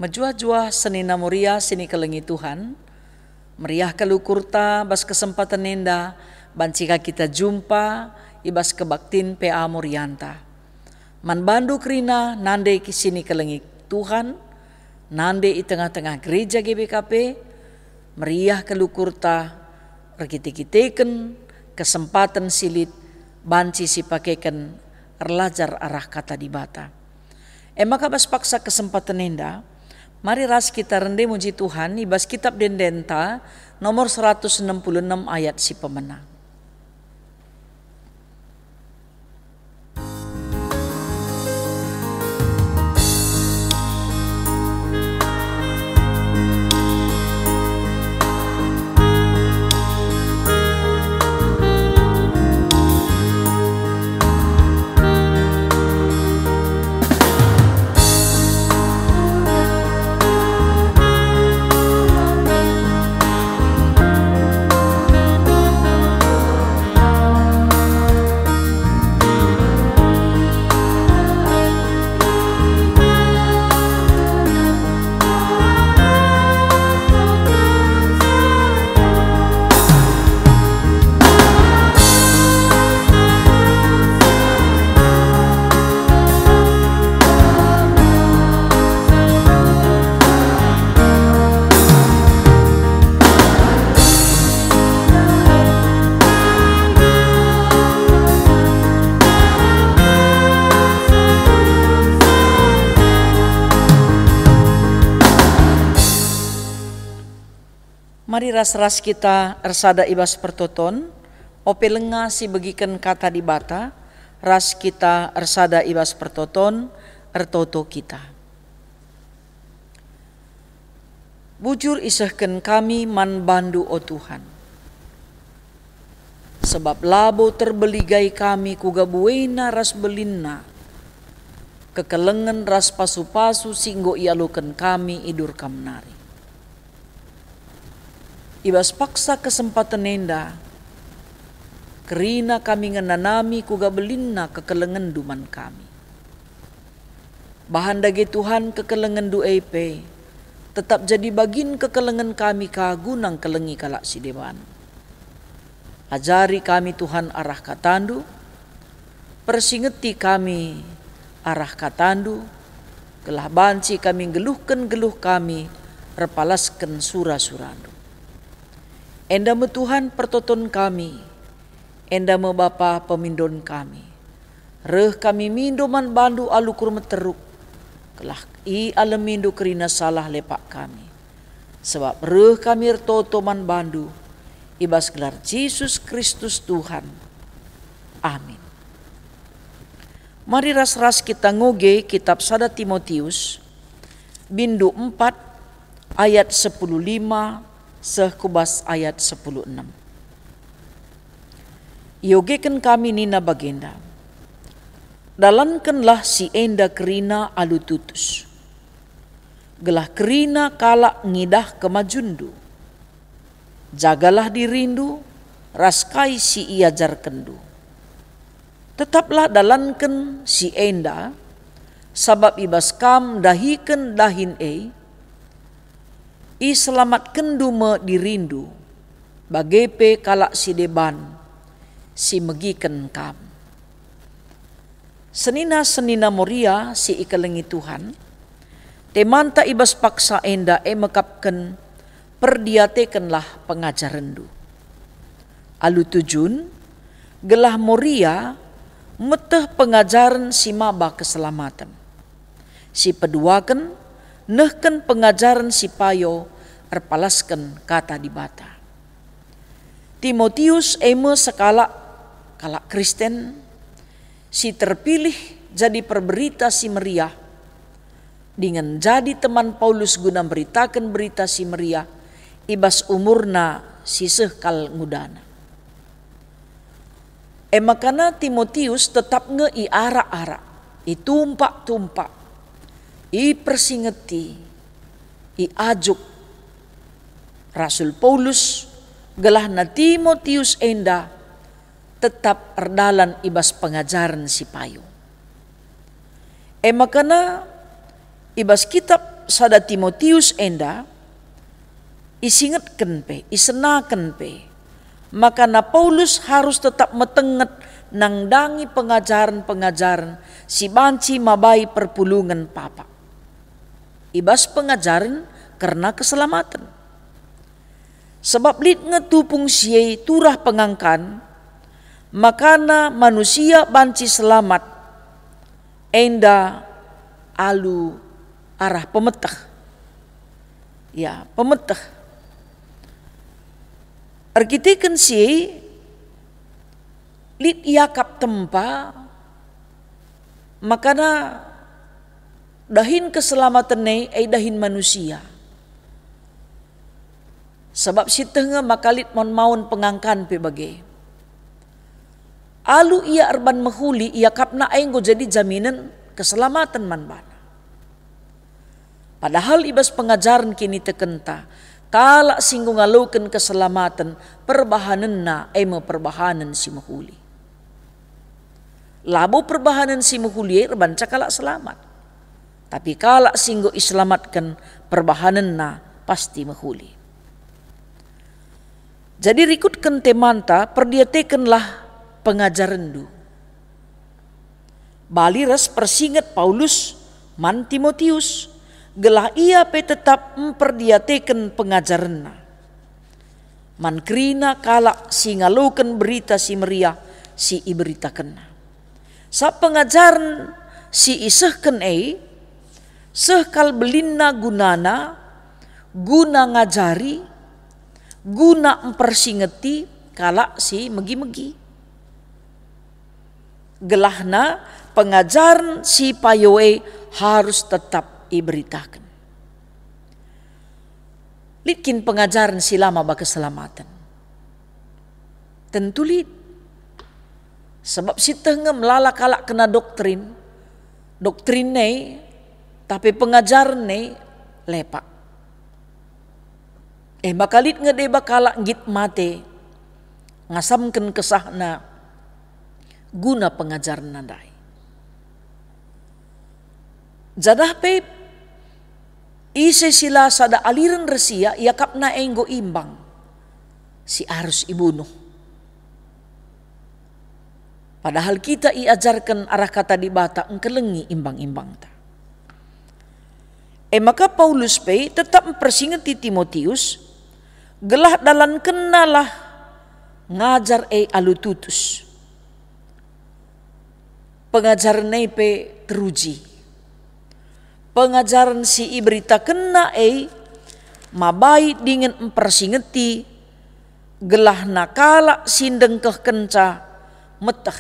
Menjua-jua senina muria sini kelengi Tuhan, meriah kelukurta bas kesempatan nenda, bancika kita jumpa ibas kebaktin PA Murianta. Man bandu kerina nande sini kelengi Tuhan, nande i tengah-tengah gereja GBKP, meriah kelukurta, rekiti-kiteken kesempatan silit, banci si pakaikan erlajar arah kata di bata. Maka bas paksa kesempatan nenda, mari ras kita rende muji Tuhan ibas kitab Dendenta nomor 166 ayat si pemenang. Mari ras-ras kita ersada ibas pertoton, ope lenga si begiken kata di bata, ras kita ersada ibas pertoton, ertoto kita. Bujur isahkan kami man bandu o Tuhan. Sebab labo terbeligai kami kuga buena ras belinna, kekelengan ras pasu-pasu singgo ialukan kami idur kamnari. Ibas paksa kesempatan nenda, kerina kami ngenanami kuga belinna kekelengan duman kami. Bahan dagi Tuhan kekelengan du EP, tetap jadi bagin kekelengan kami kagunang kelengi kalak si dewan. Ajari kami Tuhan arah katandu, persingeti kami arah katandu, gelah banci kami geluhkan geluh kami, repalaskan surah-surandu. Enda me Tuhan pertoton kami, enda me Bapa pemindon kami. Reh kami mindoman bandu alukur meteruk, kelah i alemindo kerina salah lepak kami. Sebab reh kami ertoto man bandu, ibas gelar Yesus Kristus Tuhan. Amin. Mari ras-ras kita ngoge kitab 1 Timotius, bindu 4 ayat 10:5 sekubas ayat 10:6. Yogekan kami nina bagenda, dalankanlah si enda kerina alu tutus, gelah kerina kalak ngidah kemajundu, jagalah dirindu, raskai si iajar kendu. Tetaplah dalankan si enda, sabab ibas kam dahiken dahin i selamat kendu me dirindu, bagepe kalak si deban, si megiken kam. Senina-senina moria si ikelengi Tuhan, temanta ibas paksa enda mekapken perdiatekenlah pengajarendu. Alu tujun, gelah moria meteh pengajaran si maba keselamatan. Si peduaken nehken pengajaran si payo erpalaskan kata di bata. Timotius sekala kalak Kristen, si terpilih jadi perberita si meriah, dengan jadi teman Paulus guna beritakan berita si meriah, ibas umurna si sekal ngudana. Makana Timotius tetap nge i arak-arak, itumpak-tumpak, ipersingeti, iajuk Rasul Paulus gelah na Timotius enda tetap erdalan ibas pengajaran si payo. Makana ibas kitab sada Timotius enda isingatkan pe, isenakan pe. Maka na Paulus harus tetap metenget nangdangi pengajaran-pengajaran si banci mabai perpulungan papa. Ibas pengajaran karena keselamatan. Sebab lit ngetupung siye turah pengangkan, makana manusia banci selamat enda alu arah pemetah. Ya, pemetah. Arkiteken siye lit yakap tempa, makana dahin keselamatan ay dahin manusia. Sebab si tengah makalit maun pengangkan pe bagai. Alu ia arban mahuli ia kapna ainggo jadi jaminan keselamatan man bana. Padahal ibas pengajaran kini tekenta, kala singgung alaukan keselamatan perbahanan na perbahanan si mahuli. Labo perbahanan si mahuli arban cakala selamat. Tapi kala singgo iselamatkan perbahanan na pasti mahuli. Jadi rikutkan temanta perdiatekanlah pengajaran du. Baliras persingat Paulus man Timotius gelah ia pe tetap memperdiatekan pengajaran na. Man krina kala si ngalukan berita si meriah si iberitakan na. Sa pengajaran si isehken sehkal belinna gunana, guna ngajari, guna mempersingeti kala si megi-megi. Gelahna pengajaran si payoe harus tetap iberitakan. Litkin pengajaran si lama baka keselamatan. Tentu lit. Sebab si tengah melala kala kena doktrin ne, tapi pengajaran ne lepak. Bakalit ngede bakala ngit mate ngasamkan kesahna guna pengajaran nandai. Jadah pe ise sila sada aliran resia yakap na enggo imbang si arus ibunuh. Padahal kita iajarkan arah kata di bata engkelengi imbang-imbang ta. Maka Paulus pe tetap mempersingati Timotius gelah dalan kenalah ngajar alututus. Pengajaran pe teruji. Pengajaran si iberita kena mabai dengan mempersingati gelah nakala sindeng keh kenca metah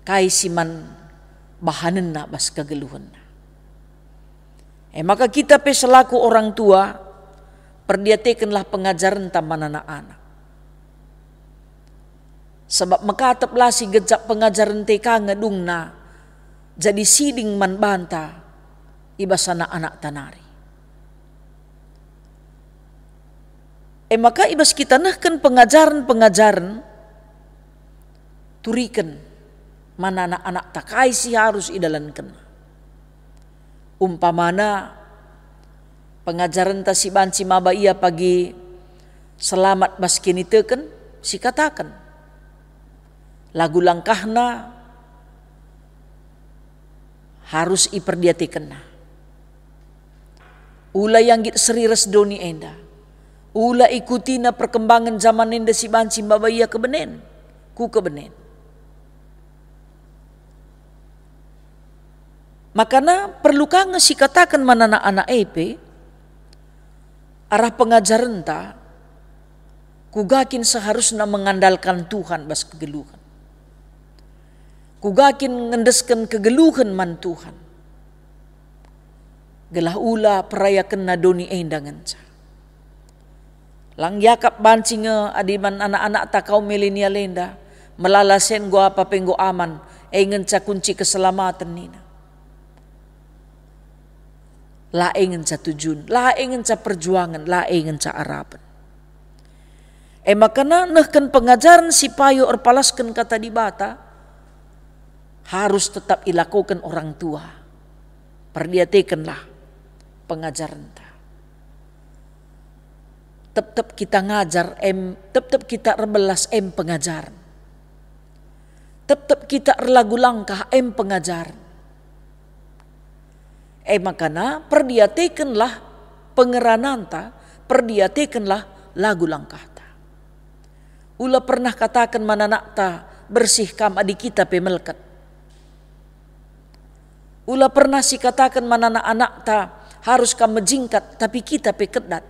kai siman bahanen na bas kegeluhan na. Maka kita pe selaku orang tua perdiatekanlah pengajaran taman anak-anak. Sebab makataplah si gejak pengajaran teka ngedung na jadi siding man banta ibasana anak tanari. Maka ibas kita nahkan pengajaran-pengajaran turikan mana anak-anak takai si harus idalankan. Umpamana pengajaran ta si banci maba ia pagi selamat baskini teken si katakan lagu langkahna harus iperdiatekan na. Ula yang git seri resdoni enda. Ula ikuti na perkembangan zaman enda si banci maba ia kebenen. Ku kebenen. Makana perlu kang si katakan mana anak EP arah pengajaran ta kugakin seharusnya mengandalkan Tuhan bas kegeluhan. Kugakin ngendeskan kegeluhan man Tuhan. Gelah ula perayakan na doni endangan sa. Lang yakap bancinga adiman anak-anak takau milenial enda melalasen go apa penggo aman Engenca kunci keselamatan nina. La engenca tujuan, la engenca perjuangan, la engenca harapan. Makana nehken pengajaran si payo erpalaskan kata di bata harus tetap dilakukan orang tua. Perdiatekanlah pengajaran ta. Tetap kita ngajar tetap kita rebelas pengajaran. Tetap kita erlagu langkah pengajaran. Makana perdiatekanlah pengeranan ta, perdiatekanlah lagu langkah ta. Ula pernah katakan mananak ta bersih kam adik kita pemelkat. Ula pernah si katakan mananak anak ta harus kam menjingkat tapi kita pekedat.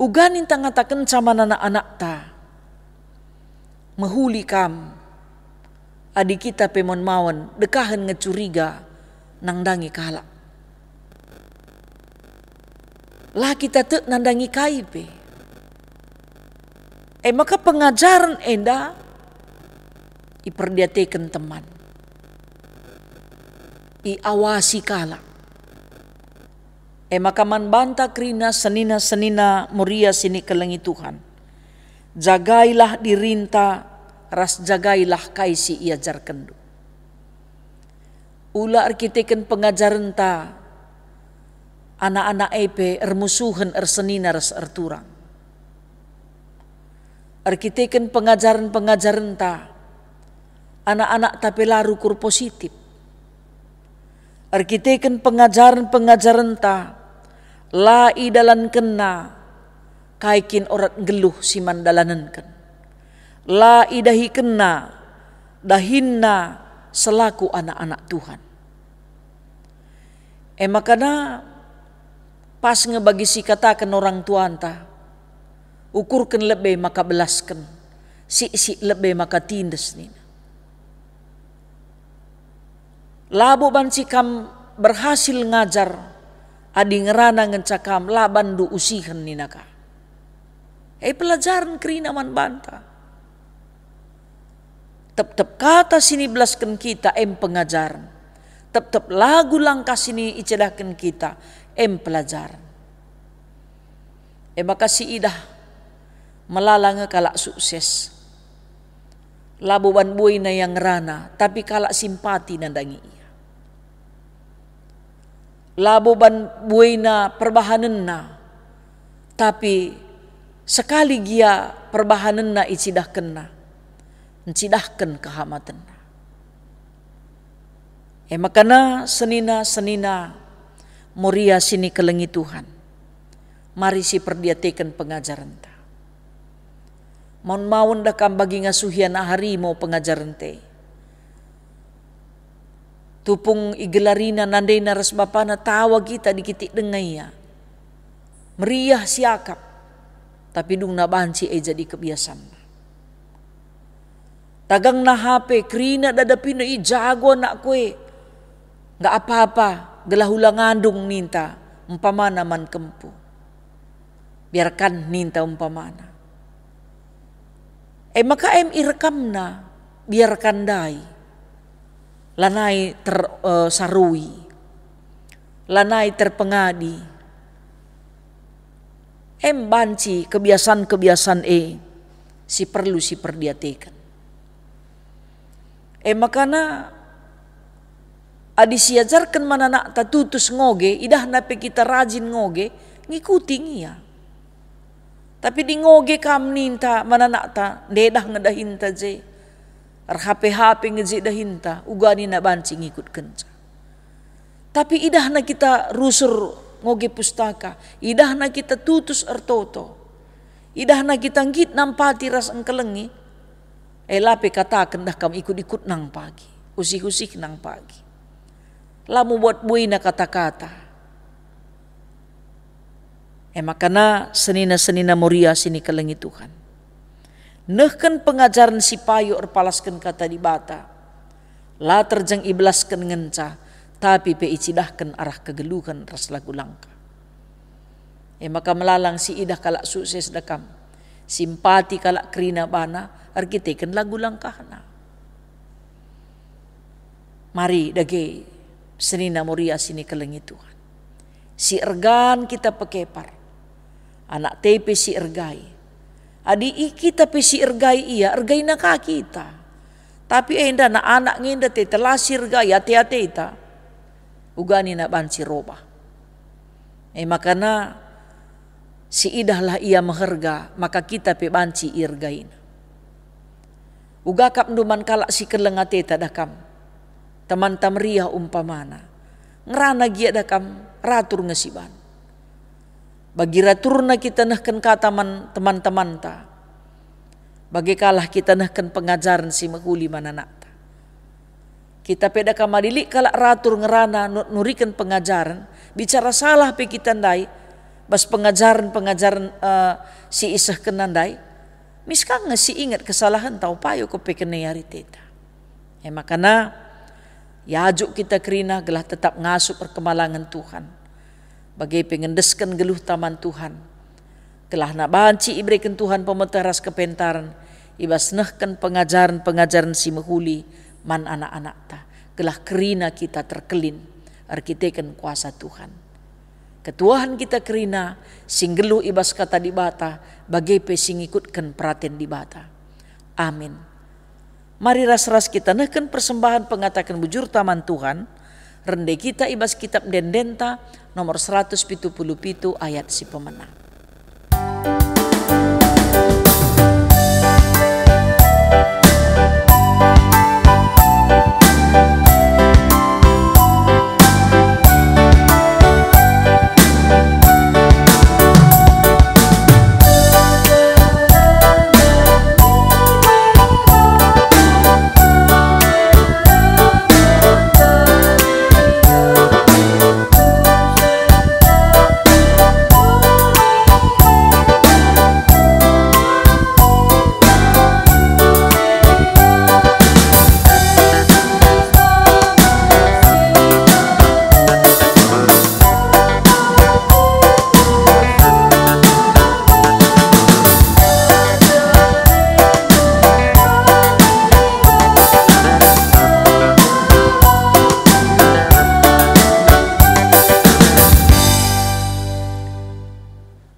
Uganin ta ngatakan sama anak ta mahuli kam adik kita pemon mawan dekahan ngecuriga nang dangi kalak. Lah kita tek nandangi kaipe. Maka pengajaran enda iperdiatekan teman. Iawasi kalak. Maka man banta krina senina muria sini kelengi Tuhan. Jagailah dirinta, ras jagailah kaisi iajar kendu. Ula arkiteken pengajaran ta, anak-anak epe ermusuhan ersenina ras erturang. Arkiteken pengajaran ta, anak-anak tapi laru kur positif. Arkiteken pengajaran ta, la idalan kena, kaikin orat geluh si mandalanenken. La idahi kena, dahinna selaku anak-anak Tuhan. Makana pas ngebagi si katakan orang tua anta, ukurkan lebih maka belaskan, si lebih maka tindes nina. Labo banci kam berhasil ngajar, adi ngerana ngencakam labandu usihan nina ka. Pelajaran kerina man banta. Tep kata sini belaskan kita pengajaran. Tep lagu langkah sini icedahkan kita pelajaran. Maka si idah melalanga kalak sukses. Labuban buai na yang rana tapi kalak simpati nandangi ia. Labuban buai na perbahanan na tapi sekali gia perbahanan na icidahkan na. Mencidahkan kehamatan. Makana senina muria sini kelengi Tuhan. Mari si perdiatekan pengajaran ta. Maun dah kam bagi ngasuhian hari mau pengajaran te. Tupung igelarina nandai naras bapana tawa kita dikitik dengaya. Meriah siakap. Tapi dung na banci jadi kebiasaan. Tagang na HP, krina dadapin na jago anak kue. Nggak apa-apa, gelahula ngandung ninta, umpamana man kempu. Biarkan ninta umpamana. Maka irekam na, biarkan dai. Lanai tersarui. Lanai terpengadi. Banci kebiasaan-kebiasaan si perlu si perdiatekan. Makana adi siajarkan mana nak tatutus ngoge, idah nape kita rajin ngoge, ngikuti ngia. Tapi di ngoge kam ninta mana nak ta, dedah ngedahinta je, HP ngeje dahinta, ugani na banci ngikut kenca. Tapi idah na kita rusur ngoge pustaka, idah na kita tutus ertoto, idah na kita ngit nampati ras engkelengi. Lape katakan dah kam ikut-ikut nang pagi. Usik-usik nang pagi. Lamu buat buina kata-kata. Makana senina muria sini kelengi Tuhan. Nehken pengajaran si payo erpalaskan kata di bata. La terjang iblaskan ngenca. Tapi pe icidahkan arah kegeluhan ras lagu langka. Maka melalang si idah kalak sukses dakam. Simpati kalak krina bana, arkiteken lagu langkahna. Mari dage senina moria sini kelengi Tuhan. Si ergan kita pekepar. Anak tepe si ergai. Adi kita pe si ergai iya, ergai na ka kita. Tapi enda na anak ngenda te telasir ergai ate-ate ita. Ugani na banci roba. Makana si idahlah ia meherga, maka kita pe banci irgain. Uga kap nduman kalak si kelengate tadakam. Teman tamriah umpamana. Ngerana gia dakam ratur ngesiban. Bagi raturna kita nahkan kataman teman-teman ta. Bagi kalah kita nahkan pengajaran si mahuli mananata. Kita peda kamadili kalak ratur ngerana nurikan pengajaran. Bicara salah pe kita ndai. Bas pengajaran si isah kenandai. Miskang si ingat kesalahan tau payo ko pe kenayari teta. Makana yajuk kita kerina gelah tetap ngasup perkemalangan Tuhan. Bagai pengendeskan geluh taman Tuhan. Gelah nak banci ibrekan Tuhan pemeteras kepentaran. Ibas nehkan pengajaran si mahuli man anak-anak ta. Gelah kerina kita terkelin. Arkiteken kuasa Tuhan. Ketuahan kita kerina sing geluh ibas kata di bata. Bagai pe sing ikutkan peraten di bata. Amin. Mari ras-ras kita nehkan persembahan pengatakan bujur taman Tuhan. Rende kita ibas kitab Dendenta nomor 177 ayat si pemenang.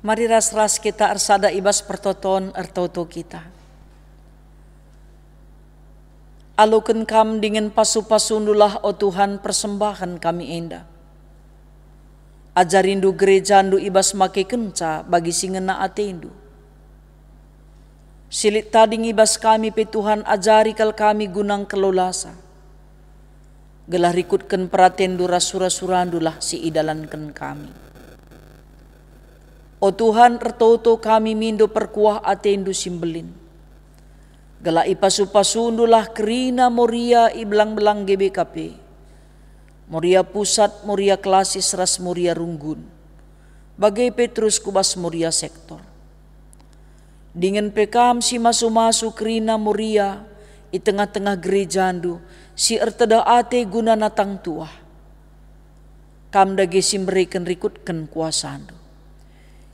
Mari ras-ras kita arsada ibas pertoton ertoto kita. Aluken kam dengan pasu-pasundulah o Tuhan persembahan kami enda. Ajarindu gereja ndu ibas make kenca bagi singena atendu. Silit tading ibas kami pe Tuhan ajari kal kami gunang kelolasa. Gelah rikutkan peratendu rasura-surandulah si idalankan kami. O Tuhan ertoto kami mindo perkuah atendu simbelin. Gala ipasu-pasundulah kerina moria iblang-belang GBKP. Moria pusat, moria klasis, ras moria runggun. Bagai Petrus kubas moria sektor. Dengan pekam si masu-masu kerina moria i tengah-tengah gerejandu si erteda ate guna natang tuah. Kam dage simberikan rikutkan kuasandu.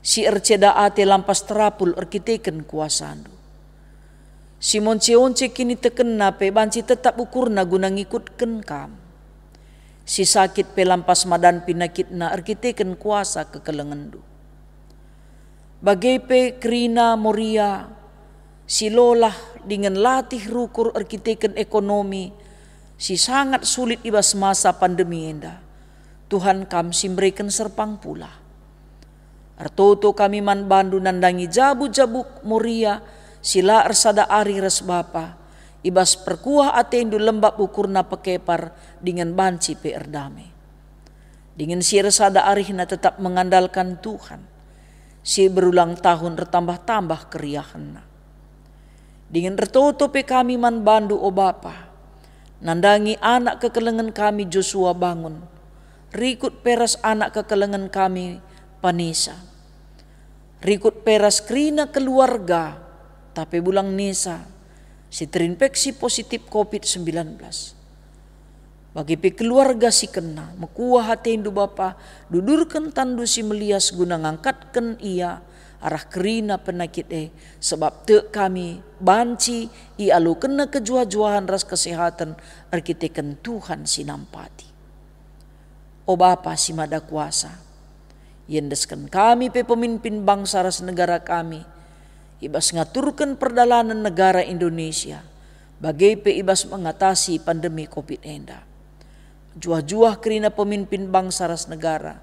Si erceda ate lampas terapul arkiteken kuasandu. Si monce-once kini teken nape banci tetap ukurna guna ngikutken kam. Si sakit pe lampas madan pinakitna arkiteken kuasa kekelengendu. Bagai pe kerina moria si lolah dengan latih rukur arkiteken ekonomi si sangat sulit ibas masa pandemi enda. Tuhan kam simberikan serpang pula. Artoto kami man bandu nandangi jabu-jabuk moria sila ersada ari res bapa ibas perkuah atendu lembab ukurna pekepar dengan banci pe erdame. Dengan si ersada arihna tetap mengandalkan Tuhan. Si berulang tahun bertambah-tambah keriahanna. Dengan ertoto pe kami man bandu o bapa nandangi anak kekelengan kami Joshua bangun. Rikut peras anak kekelengan kami Panesa. Rikut peras kerina keluarga, tapi bulang Nesa, si terinfeksi positif COVID-19. Bagi pe keluarga si kena, mekuah hatendu bapa, dudurkan tandu si melias guna ngangkatkan ia, arah kerina penyakit sebab te kami banci i alu kena kejua-juahan ras kesehatan arkiteken Tuhan sinampati. O Bapa si mada kuasa, yendeskan kami pe pemimpin bangsa ras negara kami, ibas ngaturkan perdalanan negara Indonesia, bagai pe ibas mengatasi pandemi COVID-19. Juah-juah kerina pemimpin bangsa ras negara,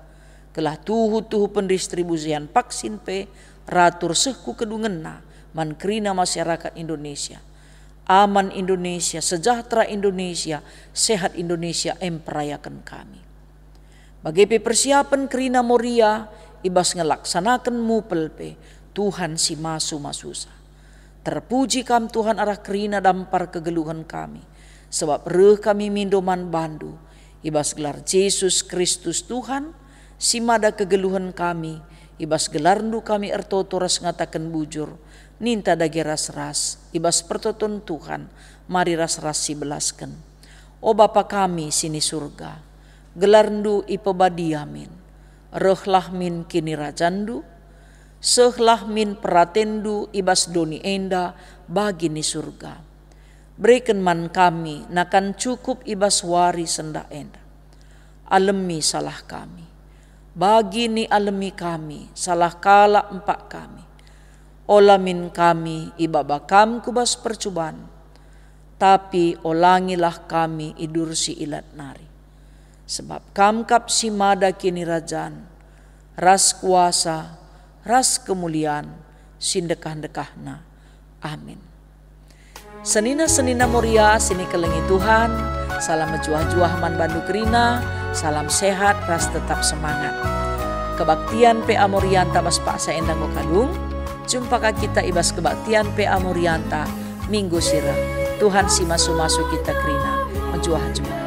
kelah tuhu-tuhu pendistribusian vaksin pe ratur sehku kedungena man kerina masyarakat Indonesia. Aman Indonesia, sejahtera Indonesia, sehat Indonesia emperayakan kami. Bagai pe persiapan kerina Moria, ibas ngelaksanakan mupel pe Tuhan si masu masusa. Terpuji kam Tuhan arah kerina dampar kegeluhan kami, sebab reh kami mindoman bandu, ibas gelar Yesus Kristus Tuhan, si mada kegeluhan kami, ibas gelarndu kami ertoto ras ngatakan bujur, ninta dagi ras-ras, ibas pertoton Tuhan, mari ras-ras si belaskan. O Bapa kami sini surga, gelarndu ipebadiamin, rehlah min kini rajandu, sehlah min peratendu ibas doni enda bagi ni surga. Berikan man kami nakan cukup ibas wari senda enda. Alemi salah kami, bagi ni alemi kami salah kala empak kami. Olamin kami ibabakam kubas percubaan, tapi olangilah kami idur si ilat nari. Sebab kamkap si mada kini rajan, ras kuasa, ras kemuliaan, sindekah-dekahna. Amin. Senina-senina Moria, sini kelengi Tuhan, salam juah-juah man bandu kerina, salam sehat, ras tetap semangat. Kebaktian PA Morianta bas Pak Saendang Kadung, jumpa kita ibas kebaktian PA Morianta minggu sirah. Tuhan si masu-masu kita kerina, menjuah-juah.